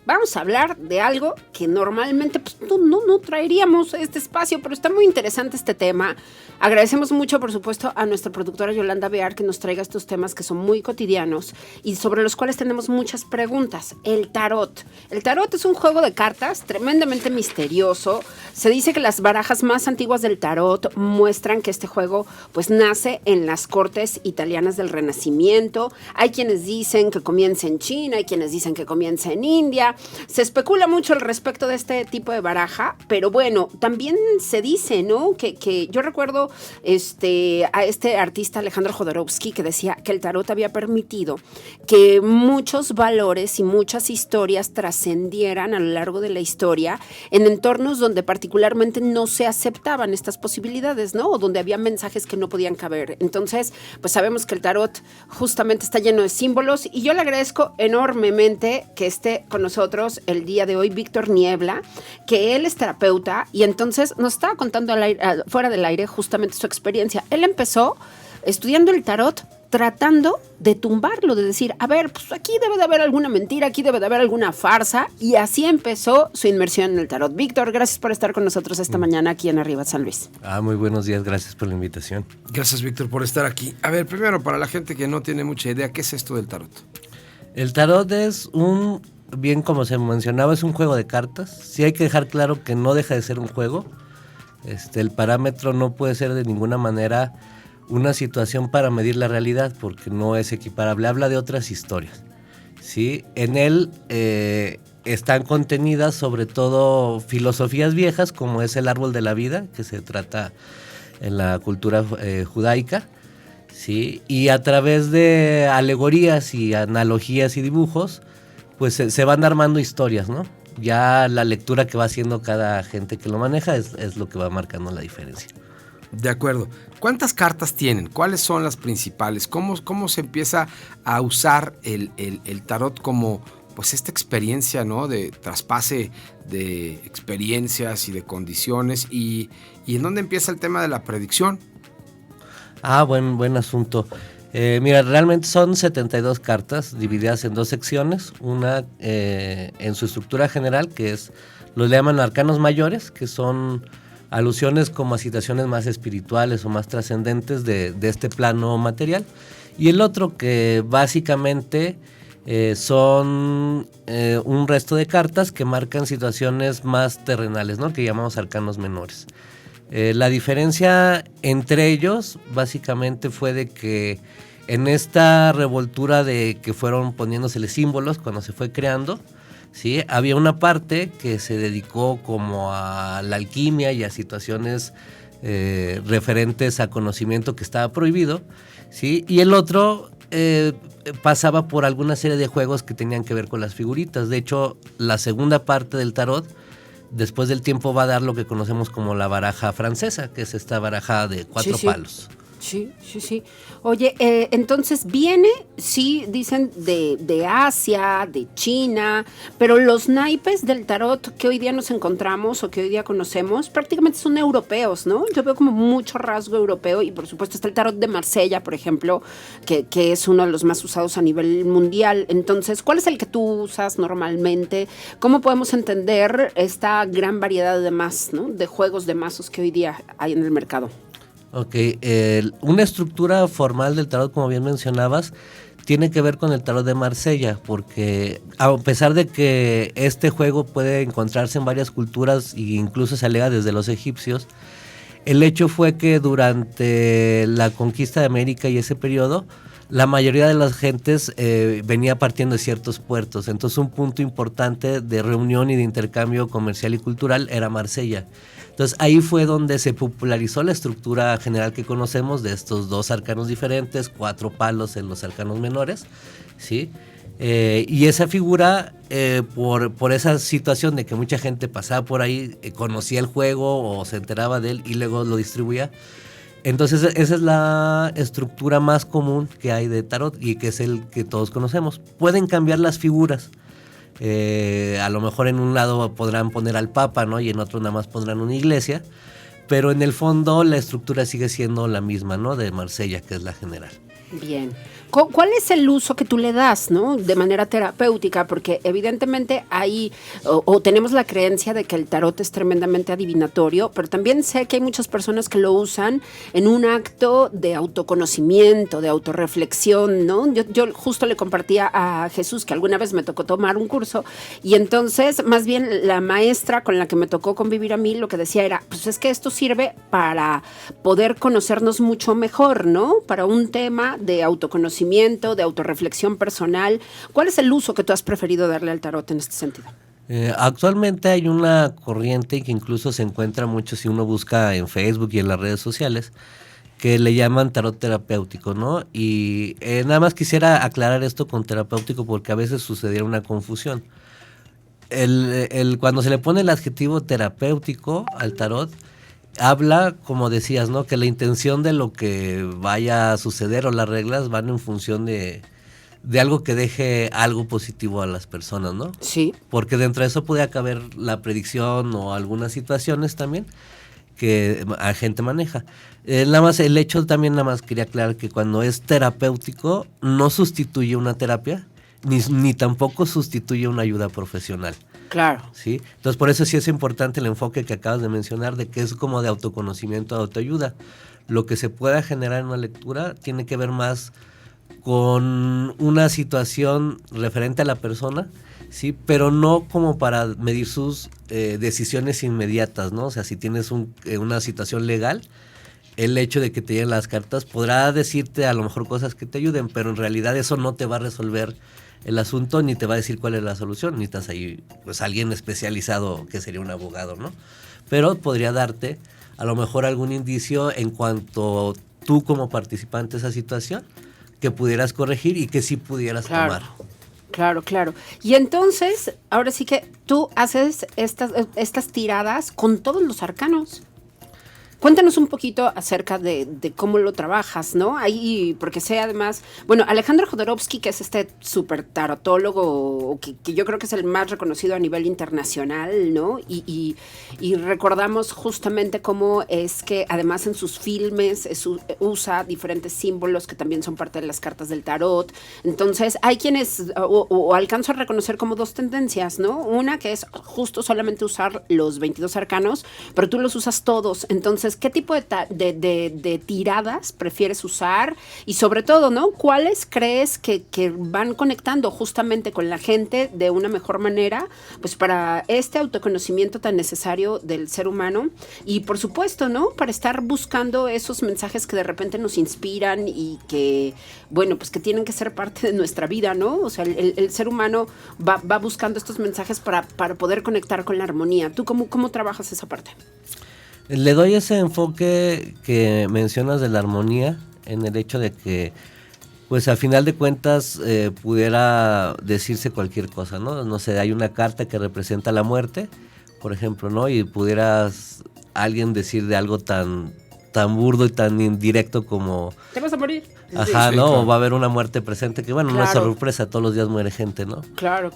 vamos a hablar de algo que normalmente pues, no traeríamos a este espacio, pero está muy interesante este tema. Agradecemos mucho, por supuesto, a nuestra productora Yolanda Bear que nos traiga estos temas que son muy cotidianos y sobre los cuales tenemos muchas preguntas. El tarot. El tarot es un juego de cartas tremendamente misterioso. Se dice que las barajas más antiguas del tarot muestran que este juego pues nace en las cortes italianas del Renacimiento. Hay quienes dicen que comienza en China, hay quienes dicen que comienza en India. Se especula mucho al respecto de este tipo de baraja, pero bueno, también se dice, ¿no? Que yo recuerdo a este artista Alejandro Jodorowsky que decía que el tarot había permitido que muchos valores y muchas historias trascendieran a lo largo de la historia en entornos donde particularmente no se aceptaban estas posibilidades, ¿no? O donde había mensajes que no podían caber. Entonces, pues sabemos que el tarot justamente está lleno de símbolos y yo le agradezco enormemente que esté con nosotros el día de hoy Víctor Niebla, que él es terapeuta y entonces nos estaba contando fuera del aire justamente su experiencia. Él empezó estudiando el tarot tratando de tumbarlo, de decir, a ver, pues aquí debe de haber alguna mentira, aquí debe de haber alguna farsa, y así empezó su inmersión en el tarot. Víctor, gracias por estar con nosotros esta mañana aquí en Arriba San Luis. Muy buenos días, gracias por la invitación. Gracias, Víctor, por estar aquí. A ver, primero, para la gente que no tiene mucha idea, ¿qué es esto del tarot? El tarot es bien como se mencionaba, es un juego de cartas. Sí hay que dejar claro que no deja de ser un juego. El parámetro no puede ser de ninguna manera una situación para medir la realidad porque no es equiparable, habla de otras historias, ¿sí? En él están contenidas sobre todo filosofías viejas como es el árbol de la vida, que se trata en la cultura judaica, ¿sí? Y a través de alegorías y analogías y dibujos, pues se van armando historias, ¿no? Ya la lectura que va haciendo cada gente que lo maneja es lo que va marcando la diferencia. De acuerdo. ¿Cuántas cartas tienen? ¿Cuáles son las principales? ¿Cómo se empieza a usar el tarot como pues esta experiencia, ¿no? De traspase de experiencias y de condiciones y en dónde empieza el tema de la predicción? Buen asunto. Mira, realmente son 72 cartas divididas en dos secciones. Una en su estructura general, que los llaman arcanos mayores, que son alusiones como a situaciones más espirituales o más trascendentes de este plano material. Y el otro que básicamente son un resto de cartas que marcan situaciones más terrenales, ¿no? Que llamamos arcanos menores. La diferencia entre ellos básicamente fue de que en esta revoltura de que fueron poniéndosele símbolos cuando se fue creando, ¿sí? Había una parte que se dedicó como a la alquimia y a situaciones referentes a conocimiento que estaba prohibido, ¿sí? Y el otro pasaba por alguna serie de juegos que tenían que ver con las figuritas. De hecho, la segunda parte del tarot después del tiempo va a dar lo que conocemos como la baraja francesa, que es esta baraja de 4 palos. Sí. Oye, entonces viene, sí, dicen de Asia, de China, pero los naipes del tarot que hoy día nos encontramos o que hoy día conocemos prácticamente son europeos, ¿no? Yo veo como mucho rasgo europeo y por supuesto está el tarot de Marsella, por ejemplo, que es uno de los más usados a nivel mundial. Entonces, ¿cuál es el que tú usas normalmente? ¿Cómo podemos entender esta gran variedad de juegos de mazos que hoy día hay en el mercado? Ok, una estructura formal del tarot, como bien mencionabas, tiene que ver con el tarot de Marsella, porque a pesar de que este juego puede encontrarse en varias culturas e incluso se alega desde los egipcios, el hecho fue que durante la conquista de América y ese periodo, la mayoría de las gentes venía partiendo de ciertos puertos, entonces un punto importante de reunión y de intercambio comercial y cultural era Marsella. Entonces ahí fue donde se popularizó la estructura general que conocemos de estos dos arcanos diferentes, 4 palos en los arcanos menores, ¿sí? Y esa figura, por esa situación de que mucha gente pasaba por ahí, conocía el juego o se enteraba de él y luego lo distribuía. Entonces esa es la estructura más común que hay de tarot y que es el que todos conocemos. Pueden cambiar las figuras. A lo mejor en un lado podrán poner al Papa, ¿no? Y en otro nada más pondrán una iglesia, pero en el fondo la estructura sigue siendo la misma, ¿no? De Marsella, que es la general. Bien, ¿Cuál es el uso que tú le das, ¿no? De manera terapéutica? Porque evidentemente hay, o tenemos la creencia de que el tarot es tremendamente adivinatorio, pero también sé que hay muchas personas que lo usan en un acto de autoconocimiento, de autorreflexión, ¿no? Yo justo le compartía a Jesús que alguna vez me tocó tomar un curso y entonces más bien la maestra con la que me tocó convivir a mí lo que decía era, pues es que esto sirve para poder conocernos mucho mejor, ¿no? Para un tema de autoconocimiento, de autorreflexión personal. ¿Cuál es el uso que tú has preferido darle al tarot en este sentido? Actualmente hay una corriente que incluso se encuentra mucho si uno busca en Facebook y en las redes sociales, que le llaman tarot terapéutico, ¿no? Y nada más quisiera aclarar esto con terapéutico porque a veces sucediera una confusión. Cuando se le pone el adjetivo terapéutico al tarot, habla, como decías, ¿no? Que la intención de lo que vaya a suceder o las reglas van en función de algo que deje algo positivo a las personas, ¿no? Sí. Porque dentro de eso puede caber la predicción o algunas situaciones también que la gente maneja. Nada más el hecho también, nada más quería aclarar que cuando es terapéutico no sustituye una terapia, ni tampoco sustituye una ayuda profesional. Claro. ¿Sí? Entonces, por eso sí es importante el enfoque que acabas de mencionar, de que es como de autoconocimiento, de autoayuda. Lo que se pueda generar en una lectura tiene que ver más con una situación referente a la persona, ¿sí? Pero no como para medir sus decisiones inmediatas, ¿no? O sea, si tienes una situación legal, el hecho de que te lleguen las cartas podrá decirte a lo mejor cosas que te ayuden, pero en realidad eso no te va a resolver el asunto, ni te va a decir cuál es la solución, ni estás ahí, pues alguien especializado que sería un abogado, ¿no? Pero podría darte a lo mejor algún indicio en cuanto tú como participante de esa situación que pudieras corregir y que sí pudieras tomar. Claro. Y entonces, ahora sí que tú haces estas tiradas con todos los arcanos. Cuéntanos un poquito acerca de cómo lo trabajas, ¿no? Ahí, porque sé además, bueno, Alejandro Jodorowsky, que es este súper tarotólogo, que yo creo que es el más reconocido a nivel internacional, ¿no? Y recordamos justamente cómo es que además en sus filmes usa diferentes símbolos que también son parte de las cartas del tarot. Entonces, hay quienes, o alcanzo a reconocer como dos tendencias, ¿no? Una que es justo solamente usar los 22 arcanos, pero tú los usas todos. Entonces, ¿qué tipo de tiradas prefieres usar? Y sobre todo, ¿no? ¿Cuáles crees que van conectando justamente con la gente de una mejor manera? Pues para este autoconocimiento tan necesario del ser humano. Y por supuesto, ¿no? Para estar buscando esos mensajes que de repente nos inspiran y que, bueno, pues que tienen que ser parte de nuestra vida, ¿no? O sea, el ser humano va buscando estos mensajes para poder conectar con la armonía. ¿Tú cómo trabajas esa parte? Le doy ese enfoque que mencionas de la armonía en el hecho de que, pues a final de cuentas, pudiera decirse cualquier cosa, ¿no? No sé, hay una carta que representa la muerte, por ejemplo, ¿no? Y pudieras alguien decir de algo tan burdo y tan indirecto como... Te vas a morir. Ajá, sí, ¿no? Claro. O va a haber una muerte presente, que bueno, no es sorpresa, todos los días muere gente, ¿no? Claro.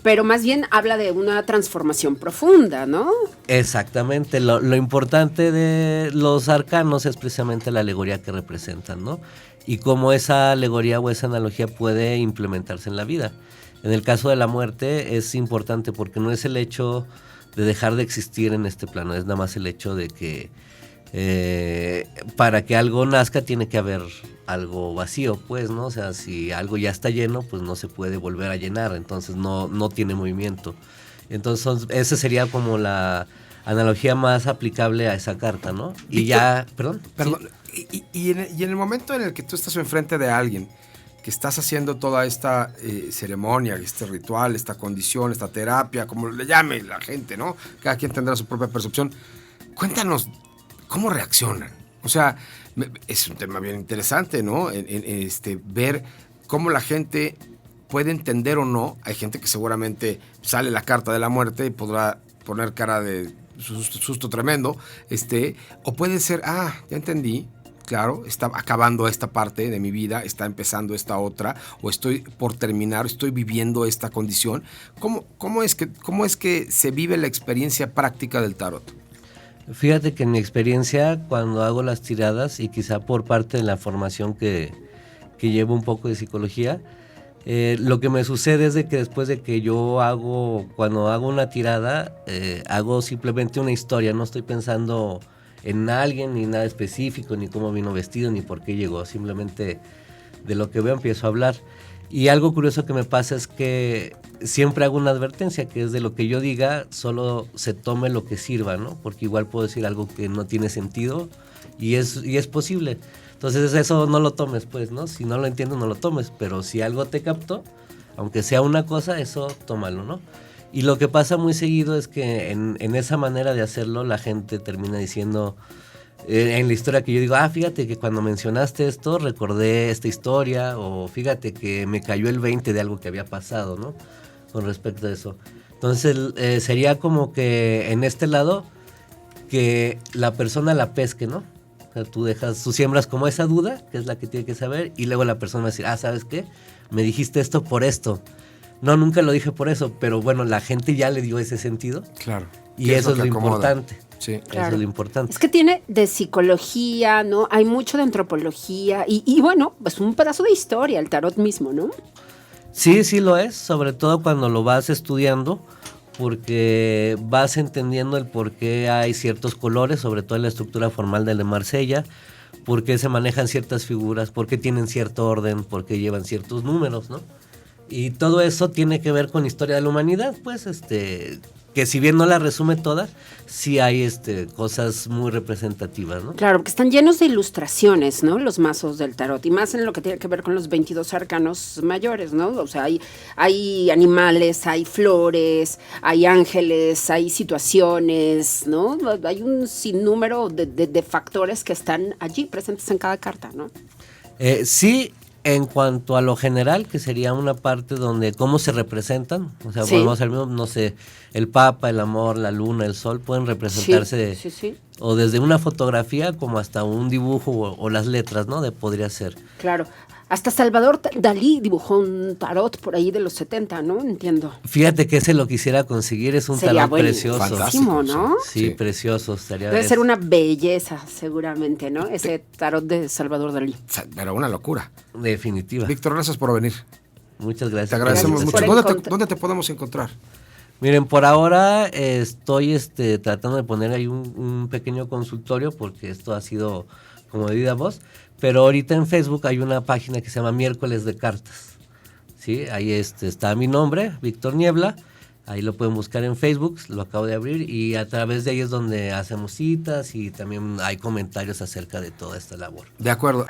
Pero más bien habla de una transformación profunda, ¿no? Exactamente, lo importante de los arcanos es precisamente la alegoría que representan, ¿no? Y cómo esa alegoría o esa analogía puede implementarse en la vida. En el caso de la muerte es importante porque no es el hecho de dejar de existir en este plano, es nada más el hecho de que para que algo nazca tiene que haber algo vacío, pues, ¿no? O sea, si algo ya está lleno, pues no se puede volver a llenar, entonces no tiene movimiento. Entonces, esa sería como la analogía más aplicable a esa carta, ¿no? Y ya, perdón. ¿Sí? Y en el momento en el que tú estás enfrente de alguien, que estás haciendo toda esta ceremonia, este ritual, esta condición, esta terapia, como le llame la gente, ¿no? Cada quien tendrá su propia percepción. Cuéntanos, ¿cómo reaccionan? O sea, es un tema bien interesante, ¿no? Ver cómo la gente puede entender o no. Hay gente que seguramente sale la carta de la muerte y podrá poner cara de susto tremendo, o puede ser, ya entendí, claro, está acabando esta parte de mi vida, está empezando esta otra, o estoy por terminar, estoy viviendo esta condición. ¿Cómo es que se vive la experiencia práctica del tarot? Fíjate que en mi experiencia, cuando hago las tiradas, y quizá por parte de la formación que que llevo un poco de psicología. Lo que me sucede es de que después de que cuando hago una tirada, hago simplemente una historia, no estoy pensando en alguien, ni nada específico, ni cómo vino vestido, ni por qué llegó, simplemente de lo que veo empiezo a hablar. Y algo curioso que me pasa es que siempre hago una advertencia, que es de lo que yo diga, solo se tome lo que sirva, ¿no? Porque igual puedo decir algo que no tiene sentido y es posible. Entonces eso no lo tomes, pues, ¿no? Si no lo entiendes, no lo tomes, pero si algo te captó, aunque sea una cosa, eso tómalo, ¿no? Y lo que pasa muy seguido es que en esa manera de hacerlo, la gente termina diciendo, en la historia que yo digo, fíjate que cuando mencionaste esto, recordé esta historia, o fíjate que me cayó el 20 de algo que había pasado, ¿no? Con respecto a eso. Entonces, sería como que en este lado, que la persona la pesque, ¿no? O sea, tú siembras como esa duda, que es la que tiene que saber, y luego la persona va a decir, ¿sabes qué? Me dijiste esto por esto. No, nunca lo dije por eso, pero bueno, la gente ya le dio ese sentido. Claro. Y eso es lo importante. Sí. Claro. Eso es lo importante. Es que tiene de psicología, ¿no? Hay mucho de antropología y bueno, pues un pedazo de historia, el tarot mismo, ¿no? Sí, sí lo es, sobre todo cuando lo vas estudiando, porque vas entendiendo el por qué hay ciertos colores, sobre todo en la estructura formal del de Marsella, por qué se manejan ciertas figuras, por qué tienen cierto orden, por qué llevan ciertos números, ¿no? Y todo eso tiene que ver con historia de la humanidad, pues, que si bien no la resume toda, sí hay cosas muy representativas, ¿no? Claro, porque están llenos de ilustraciones, ¿no? Los mazos del tarot, y más en lo que tiene que ver con los 22 arcanos mayores, ¿no? O sea, hay animales, hay flores, hay ángeles, hay situaciones, ¿no? Hay un sinnúmero de factores que están allí presentes en cada carta, ¿no? Sí. En cuanto a lo general, que sería una parte donde cómo se representan, o sea, Sí. podemos hacer, no sé, el Papa, el amor, la luna, el sol, pueden representarse Sí. o desde una fotografía como hasta un dibujo o las letras, ¿no? Podría ser. Claro. Hasta Salvador Dalí dibujó un tarot por ahí de los 70, ¿no? Entiendo. Fíjate que ese lo quisiera conseguir, es un Sería tarot precioso. buenísimo, ¿no? Sí, precioso. Estaría, Debe ser una belleza, seguramente, ¿no? Ese tarot de Salvador Dalí. Pero una locura. Definitiva. Víctor, gracias por venir. Muchas gracias. Te agradecemos Gracias mucho. por ¿Dónde te podemos encontrar? Miren, por ahora estoy tratando de poner ahí un pequeño consultorio porque esto ha sido como de viva voz, pero ahorita en Facebook hay una página que se llama Miércoles de Cartas, ¿sí? Ahí está mi nombre, Víctor Niebla, ahí lo pueden buscar en Facebook, lo acabo de abrir y a través de ahí es donde hacemos citas y también hay comentarios acerca de toda esta labor. De acuerdo.